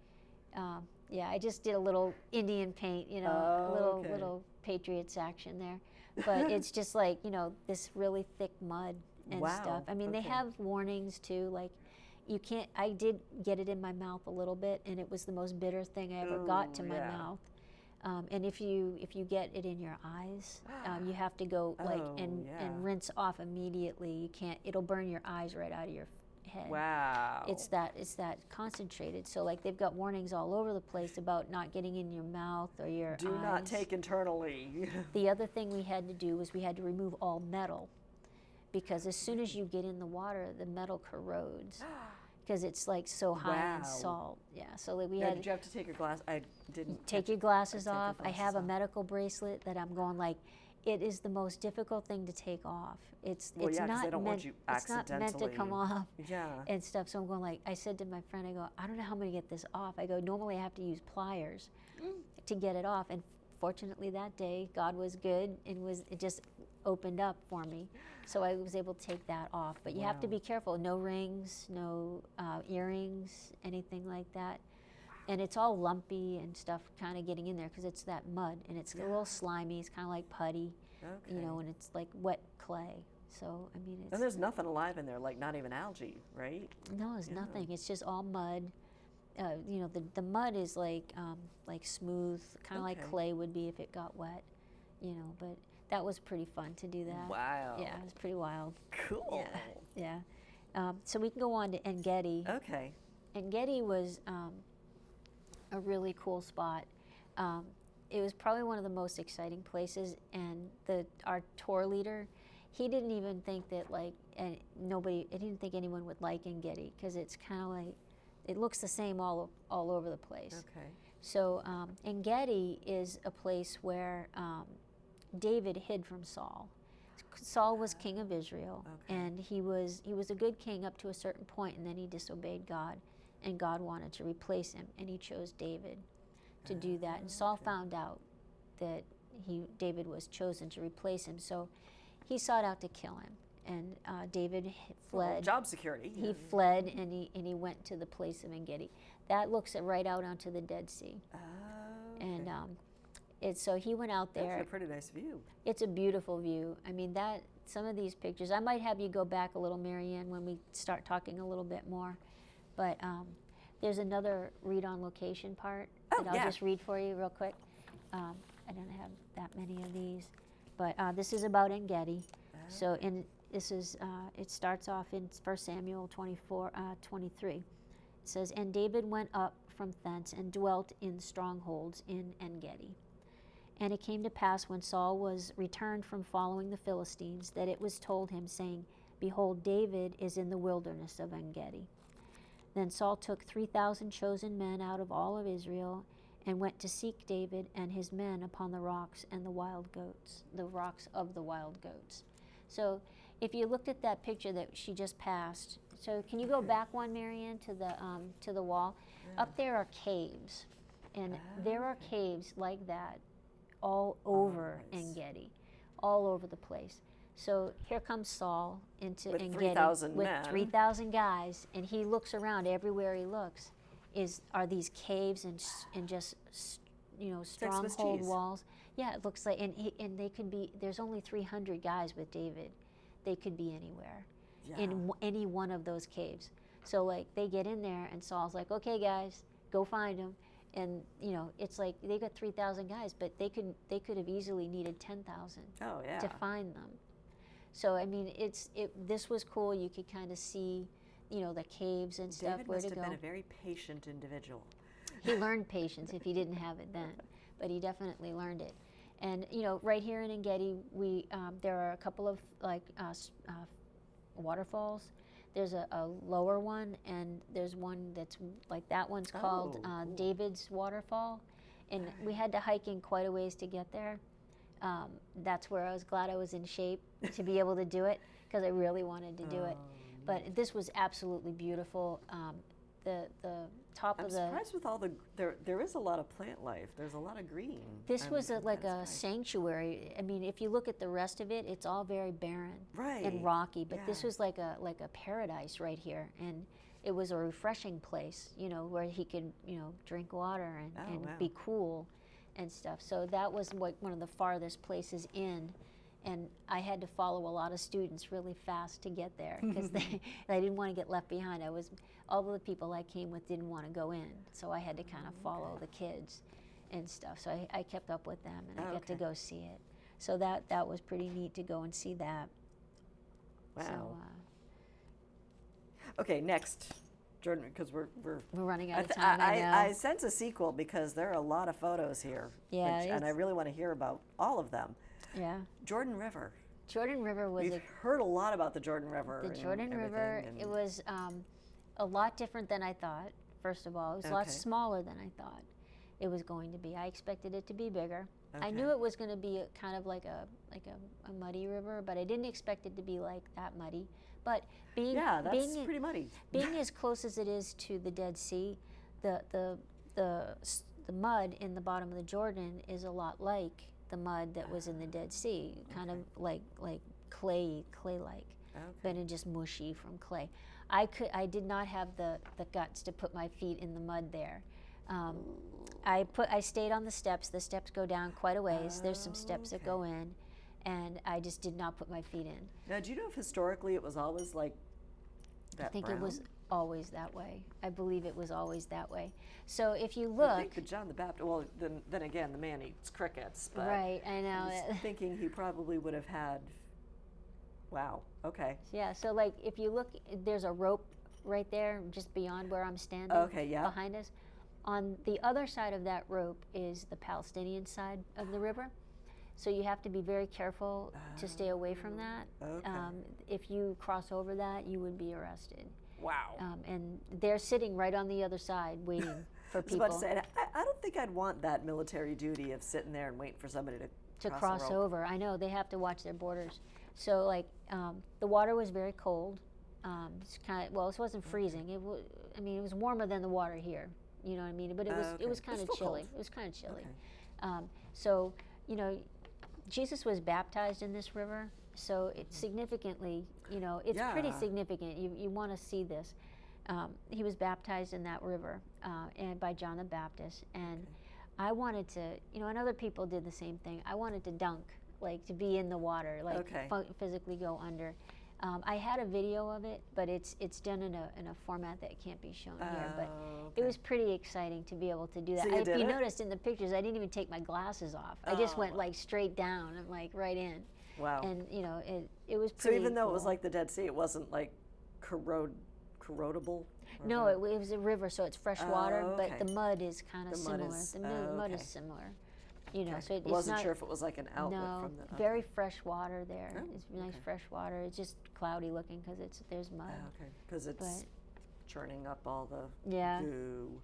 Yeah, I just did a little Indian paint, a Oh, okay. little Patriots action there. But it's just like, this really thick mud and Wow, stuff. I mean, they okay. have warnings too, like you can't. I did get it in my mouth a little bit, and it was the most bitter thing I ever got to my yeah. mouth. And if you get it in your eyes, you have to go and rinse off immediately. You can't. It'll burn your eyes right out of your head. Wow. It's that concentrated. So like they've got warnings all over the place about not getting in your mouth or your eyes. Do not take internally. The other thing we had to do was we had to remove all metal, because as soon as you get in the water, the metal corrodes because it's like so high in Wow. salt. Yeah. So like we Now, had did you have to take your glass? I didn't. take your glasses off. I have a medical bracelet that I'm going like. It is the most difficult thing to take off. It's Well, yeah, 'cause not they don't want meant. you It's not meant to come accidentally- off. Yeah. And stuff. So I'm going like, I said to my friend, I go, I don't know how I'm going to get this off. I go, normally I have to use pliers to get it off. And fortunately that day, God was good and it just opened up for me. So I was able to take that off. But you have to Wow. be careful. No rings, no earrings, anything like that. And it's all lumpy and stuff kind of getting in there because it's that mud. And it's a little slimy. It's kind of like putty, Okay. and it's like wet clay. So, I mean, it's... And there's nothing alive in there, like not even algae, right? No, there's Yeah. nothing. It's just all mud. The mud is like smooth, kind of like Okay. clay would be if it got wet, But that was pretty fun to do that. Wow. Yeah, it was pretty wild. Cool. Yeah. So we can go on to Engedi. Okay. Engedi was a really cool spot. It was probably one of the most exciting places, and our tour leader, he didn't even think that he didn't think anyone would like Engedi because it's kind of like, it looks the same all over the place. Okay. So Engedi is a place where David hid from Saul. Saul was king of Israel, Okay. and he was a good king up to a certain point, and then he disobeyed God, and God wanted to replace him, and he chose David to do that. And Saul found out that David was chosen to replace him, so he sought out to kill him. And David Well, fled. job security. He fled, and he went to the place of Engedi. That looks right out onto the Dead Sea. Oh, And so he went out that's there. a pretty nice view. It's a beautiful view. I mean, some of these pictures, I might have you go back a little, Marianne, when we start talking a little bit more. But there's another read on location part that I'll just read for you real quick. I don't have that many of these. But this is about Engedi. So it starts off in 1 Samuel 23. It says, "And David went up from thence and dwelt in strongholds in Engedi. And it came to pass when Saul was returned from following the Philistines, that it was told him, saying, Behold, David is in the wilderness of En-gedi. Then Saul took 3,000 chosen men out of all of Israel and went to seek David and his men upon the rocks and the wild goats, the rocks of the wild goats. So if you looked at that picture that she just passed, so can you go back one, Marianne, to the wall? Yeah. Up there are caves, and there are caves like that all over En-gedi, all over the place. So here comes Saul into with En-gedi 3,000 with men. 3,000 guys, and he looks around everywhere he looks. Are these caves and just stronghold walls? Yeah, it looks like, and they could be. There's only 300 guys with David. They could be anywhere, in any one of those caves. So like they get in there, and Saul's like, "Okay, guys, go find them." And it's like they got 3,000 guys, but they could have easily needed 10,000 to find them. So I mean, this was cool. You could kind of see, the caves and stuff, David where must to have go. been a very patient individual. He learned patience if he didn't have it then, but he definitely learned it. And right here in En-gedi, there are a couple of waterfalls. There's a lower one, and there's one that's like that one's called cool. David's Waterfall, and we had to hike in quite a ways to get there. That's where I was glad I was in shape to be able to do it, because I really wanted to do it. But this was absolutely beautiful. The top I'm of the. surprised with all there is a lot of plant life. There's a lot of green. This was like a sanctuary. I mean, if you look at the rest of it, it's all very barren and rocky. But this was like a paradise right here, and it was a refreshing place, where he could drink water and be cool and stuff. So that was one of the farthest places in. And I had to follow a lot of students really fast to get there, because I didn't want to get left behind. All of the people I came with didn't want to go in, so I had to kind of follow the kids and stuff. So I kept up with them, and I got to go see it. So that was pretty neat to go and see that. Wow. So, okay, next, Jordan, because we're running out of time. I sense a sequel, because there are a lot of photos here. Yeah, and I really want to hear about all of them. Yeah. Jordan River. Jordan River was. We've heard a lot about the Jordan River. The Jordan River. It was a lot different than I thought. First of all, it was a lot smaller than I thought it was going to be. I expected it to be bigger. I knew it was going to be kind of like a muddy river, but I didn't expect it to be like that muddy. But that's pretty muddy. Being as close as it is to the Dead Sea, the mud in the bottom of the Jordan is a lot like the mud that was in the Dead Sea, kind of like clay-like, but it just mushy from clay. I did not have the guts to put my feet in the mud there. I stayed on the steps. The steps go down quite a ways. There's some steps that go in, and I just did not put my feet in. Now, do you know if historically it was always like that? I think brown? It was always that way. I believe it was always that way. So if you look, I think that John the Baptist. Well, then again, the man eats crickets. But right, I know. I was thinking he probably would have had. Wow. Okay. Yeah. So like, if you look, there's a rope right there, just beyond where I'm standing. Okay. Yeah. Behind us. On the other side of that rope is the Palestinian side of the river. So you have to be very careful to stay away from that. Okay. If you cross over that, you would be arrested. Wow. And they're sitting right on the other side waiting for people. I was about to say, I don't think I'd want that military duty of sitting there and waiting for somebody to cross the rope. over. I know, they have to watch their borders. So like, the water was very cold. It's kind of, well, it wasn't freezing. It was warmer than the water here. You know what I mean? But it was kind of chilly. Cold. It was kind of chilly. Okay. So, Jesus was baptized in this river. So it's significantly, it's pretty significant. You want to see this. He was baptized in that river and by John the Baptist. And I wanted to, and other people did the same thing. I wanted to dunk, like to be in the water, like physically go under. I had a video of it, but it's done in a format that can't be shown here. But it was pretty exciting to be able to do that. So if you noticed in the pictures, I didn't even take my glasses off. I just went like straight down and like right in. Wow. And it was pretty. So even though cool. it was like the Dead Sea, it wasn't like corrodable? No, it was a river, so it's fresh water, but the mud is kind of similar. The mud is similar. You know, Okay. so I it's wasn't not, sure if it was like an outlet no, from the. very fresh water there. Oh, It's nice okay. fresh water. It's just cloudy looking because there's mud. Okay, because it's But churning up all the yeah, goo.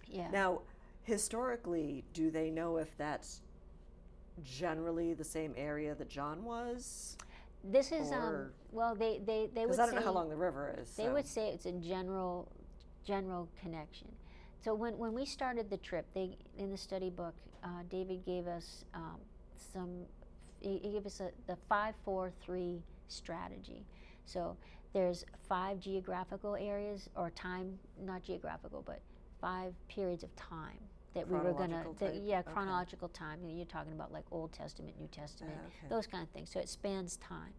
yeah. Now, historically, do they know if that's generally the same area that John was? This is Or- well, they would Because I don't know how say, long the river is. they so- would say it's a general connection. So when we started the trip, they in the study book, David gave us some. He gave us the 5-4-3 strategy. So there's 5 geographical areas or time, not geographical, but 5 periods of time that we were gonna. Chronological type? Yeah, Okay. chronological time. You're talking about like Old Testament, New Testament, Okay. those kind of things. So it spans time.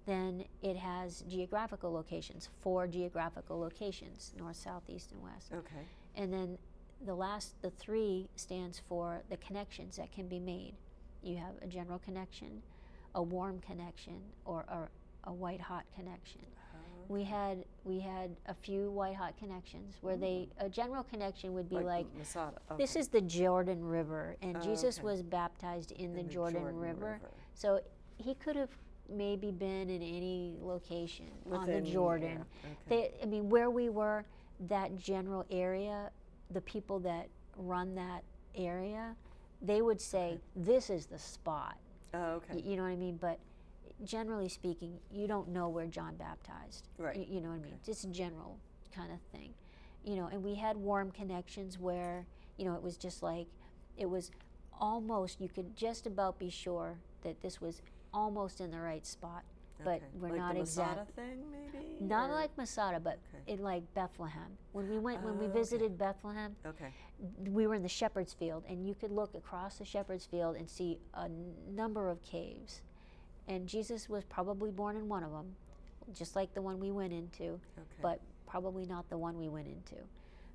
Then it has geographical locations, 4 geographical locations, north, south, east, and west. Okay. And then the 3 stands for the connections that can be made. You have a general connection, a warm connection, or a white hot connection. We had a few white hot connections where a general connection would be like Masada. this Okay. is the Jordan River, and Jesus Okay. was baptized in the In Jordan River. So he could have maybe been in any location on the Within- Jordan. yeah, okay. I mean, where we were, that general area, the people that run that area, they would say, this is the spot. Oh, okay. You know what I mean? But generally speaking, you don't know where John baptized. Right. You know what I mean? Just a general kind of thing. You know, and we had warm connections where, you know, it was just like, it was almost, you could just about be sure that this was almost in the right spot, but Okay. we're like not the exact. Masada thing, maybe? Not Or- like Masada, but Okay. in like Bethlehem. When we went, when we Oh, visited Bethlehem, Okay. we were in the shepherd's field, and you could look across the shepherd's field and see a number of caves. And Jesus was probably born in one of them, just like the one we went into, Okay. but probably not the one we went into.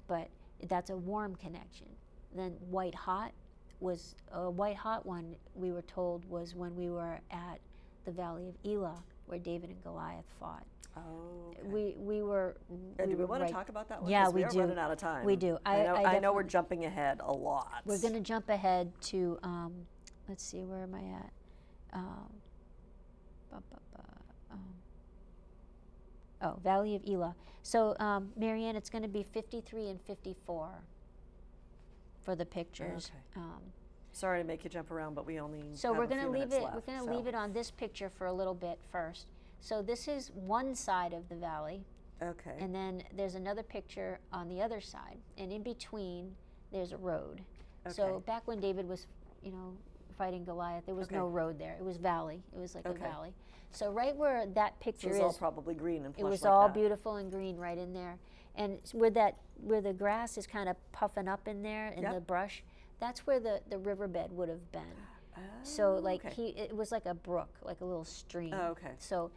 But that's a warm connection. Then white hot was a white hot one, we were told, was when we were at the Valley of Elah, where David and Goliath fought. Oh, okay. We were. And do we were want right- to talk about that one? Yeah, 'Cause we are do. running out of time. We do. I know. I know we're definitely- jumping ahead a lot. We're going to jump ahead to, let's see, where am I at? Valley of Elah. So, Marianne, it's going to be 53 and 54 for the pictures. Okay. Sorry to make you jump around, but we only. So have we're a going to few leave minutes it. left, We're going to so- leave it on this picture for a little bit first. So this is one side of the valley, Okay. and then there's another picture on the other side, and in between there's a road. So Okay. back when David was, you know, fighting Goliath, there was no Okay. road there. It was valley. It was like Okay. a valley. So right where that So picture it's all is, probably green and plush it was like all that. beautiful and green right in there. And where the grass is kind of puffing up in there in Yep. the brush, that's where the riverbed would have been. So Oh, like okay. it was like a brook, like a little stream. Oh, okay. So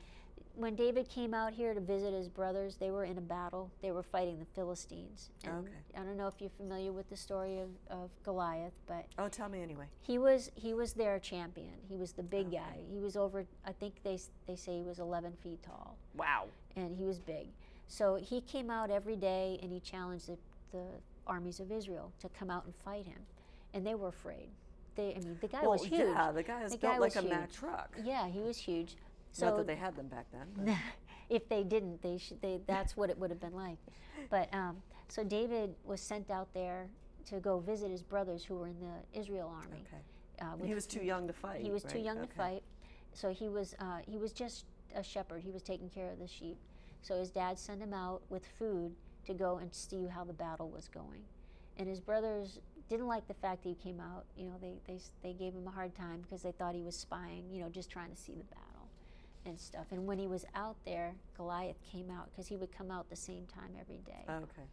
when David came out here to visit his brothers, they were in a battle. They were fighting the Philistines. And Okay. I don't know if you're familiar with the story of Goliath, but Oh, tell me anyway. he was their champion. He was the big Okay. guy. He was over, I think they say he was 11 feet tall, Wow. and he was big. So he came out every day and he challenged the armies of Israel to come out and fight him, and they were afraid. The guy was huge. Yeah, the guy is The built guy like was a Mack huge. truck. Yeah, he was huge. So Not that they had them back then. But. if they didn't, that's what it would have been like. But so David was sent out there to go visit his brothers who were in the Israel army. Okay. with- He was too young to fight. He was too right? young to Okay. fight, so he was just a shepherd. He was taking care of the sheep. So his dad sent him out with food to go and see how the battle was going, and his brothers didn't like the fact that he came out. You know, they gave him a hard time because they thought he was spying. You know, just trying to see the battle and stuff. And when he was out there, Goliath came out because he would come out the same time every day. Okay.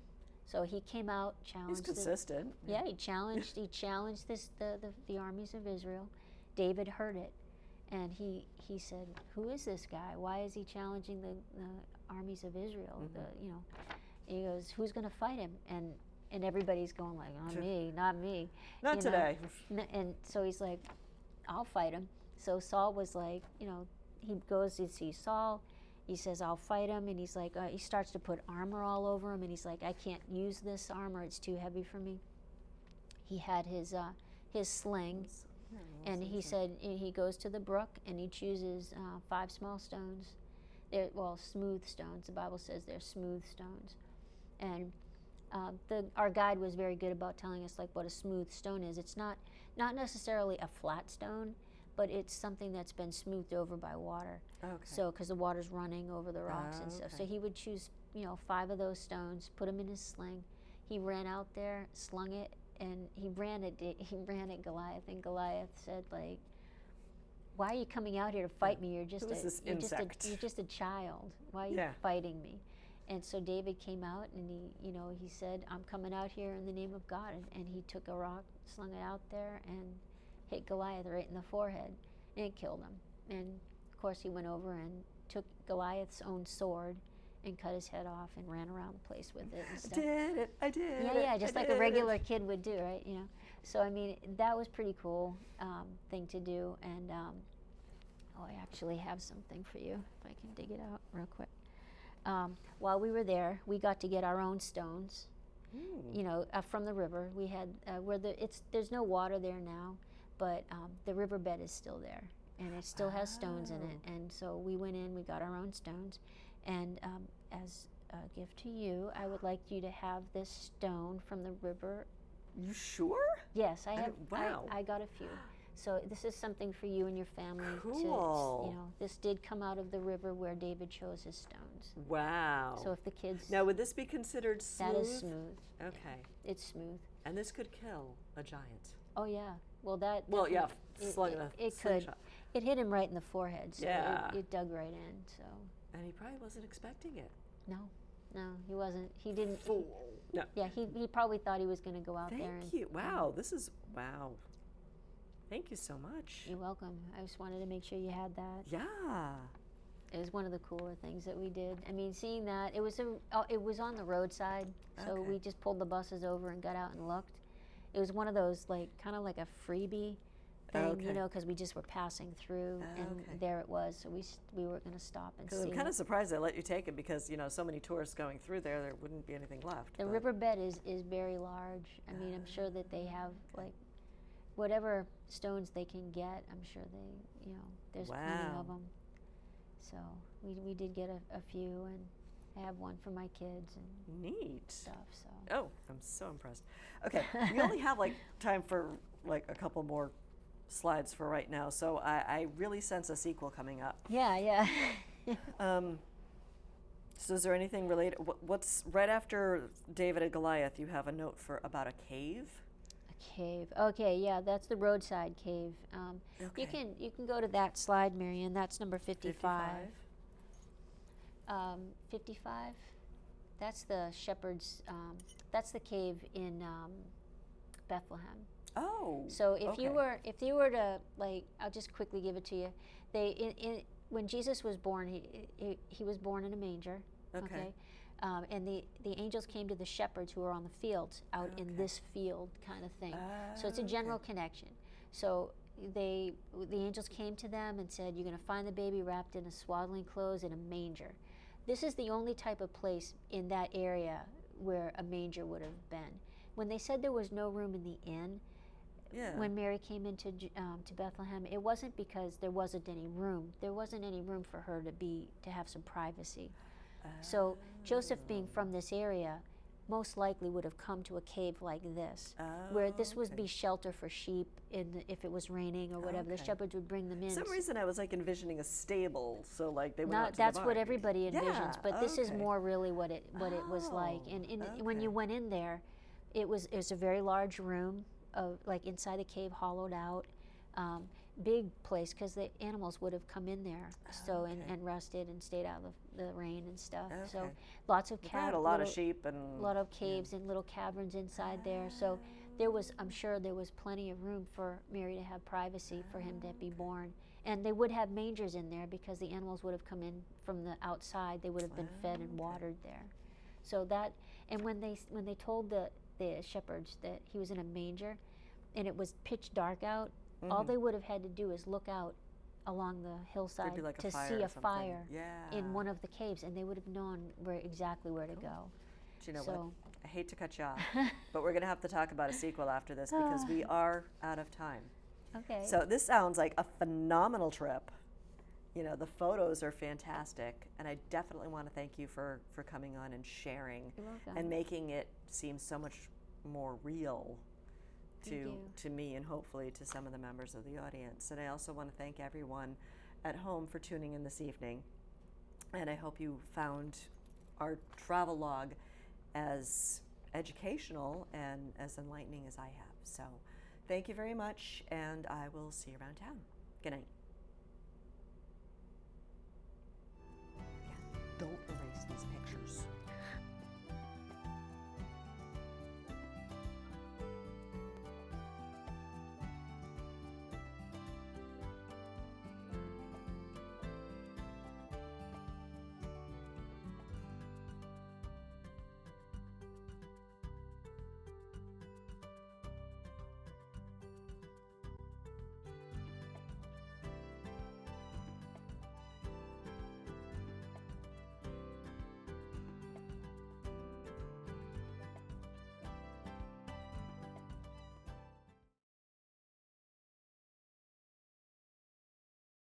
So he came out, He's challenged. consistent. Yeah, he challenged the armies of Israel. David heard it, and he said, "Who is this guy? Why is he challenging the armies of Israel?" Mhm. He goes, "Who's going to fight him?" And everybody's going like, "Not me, not me." Not you know. today. And so he's like, "I'll fight him." So Saul was like, he goes to see Saul. He says, "I'll fight him," and he's like, he starts to put armor all over him, and he's like, "I can't use this armor; it's too heavy for me." He had his sling, And he said he goes to the brook and he chooses 5 small stones. They're, well, smooth stones. The Bible says they're smooth stones. And our guide was very good about telling us like what a smooth stone is. It's not necessarily a flat stone, but it's something that's been smoothed over by water. Okay. So because the water's running over the rocks and stuff. So he would choose 5 of those stones, put them in his sling. He ran out there, slung it, and he ran at Goliath. And Goliath said like, "Why are you coming out here to fight me? You're just a child. Why are you fighting me?" And so David came out and he said, "I'm coming out here in the name of God." And he took a rock, slung it out there, and hit Goliath right in the forehead, and it killed him. And of course he went over and took Goliath's own sword and cut his head off and ran around the place with it and stuff. I did. Yeah, just like a regular kid would do, right? So I mean, that was pretty cool thing to do. And I actually have something for you if I can dig it out real quick. While we were there, we got to get our own stones. From the river. We had there's no water there now, but the riverbed is still there, and it still has stones in it. And so we went in, we got our own stones, and as a gift to you, I would like you to have this stone from the river. You sure? Yes, I have. Wow. I got a few. So this is something for you and your family. Cool. This did come out of the river where David chose his stones. Wow. So if the kids... Now, would this be considered smooth? That is smooth. Okay. Yeah, it's smooth. And this could kill a giant. Oh, yeah. Well, slung it slingshot. could. It hit him right in the forehead, so Yeah. it dug right in. So. And he probably wasn't expecting it. No, he wasn't. He didn't. Fool. No. Yeah, he probably thought he was going to go out there. Thank you. Wow, this is, wow. Thank you so much. You're welcome. I just wanted to make sure you had that. Yeah. It was one of the cooler things that we did. I mean, seeing that, it was on the roadside, so we just pulled the buses over and got out and looked. It was one of those, kind of like a freebie thing, because we just were passing through, and there it was. So we were going to stop and see. I'm kind of surprised they let you take it because, so many tourists going through there wouldn't be anything left. The riverbed is very large. I mean, I'm sure that they have, whatever stones they can get, I'm sure there's plenty of them. So we did get a few, and I have one for my kids and neat stuff. So. Oh, I'm so impressed. Okay, we only have time for a couple more slides for right now, so I really sense a sequel coming up. Yeah. So is there anything related? What's right after David and Goliath? You have a note about a cave. Cave. Okay, yeah, that's the roadside cave. You can go to that slide, Marianne. That's number 55. 55. That's the shepherd's. That's the cave in Bethlehem. Oh. So if you were to I'll just quickly give it to you. When Jesus was born, he was born in a manger. Okay. And the angels came to the shepherds who were on the fields out in this field kind of thing. So it's a general connection. So the angels came to them and said, "You're going to find the baby wrapped in a swaddling clothes in a manger." This is the only type of place in that area where a manger would have been. When they said there was no room in the inn, when Mary came into to Bethlehem, it wasn't because there wasn't any room. There wasn't any room for her to have some privacy. So Joseph, being from this area, most likely would have come to a cave like this, where this would be shelter for sheep if it was raining or whatever. The shepherds would bring them in. For some reason I was envisioning a stable, so they went out to that's the what barn. everybody envisions, but this is more really what it was like. And when you went in there, it was a very large room, inside the cave, hollowed out. Big place because the animals would have come in there, and rested and stayed out of the rain and stuff. So lots of had a lot of sheep and a lot of caves and little caverns inside there. So I'm sure there was plenty of room for Mary to have privacy, for him to be born. And they would have mangers in there because the animals would have come in from the outside. They would have been fed and watered there. So and when they told the shepherds that he was in a manger, and it was pitch dark out. All they would have had to do is look out along the hillside to see a fire in one of the caves, and they would have known exactly where to go. Do you know what? I hate to cut you off, but we're going to have to talk about a sequel after this because we are out of time. Okay. So this sounds like a phenomenal trip. You know, the photos are fantastic, and I definitely want to thank you for coming on and sharing You're welcome. and making it seem so much more real Thank you. to me and hopefully to some of the members of the audience. And I also want to thank everyone at home for tuning in this evening. And I hope you found our travel log as educational and as enlightening as I have. So thank you very much, and I will see you around town. Good night.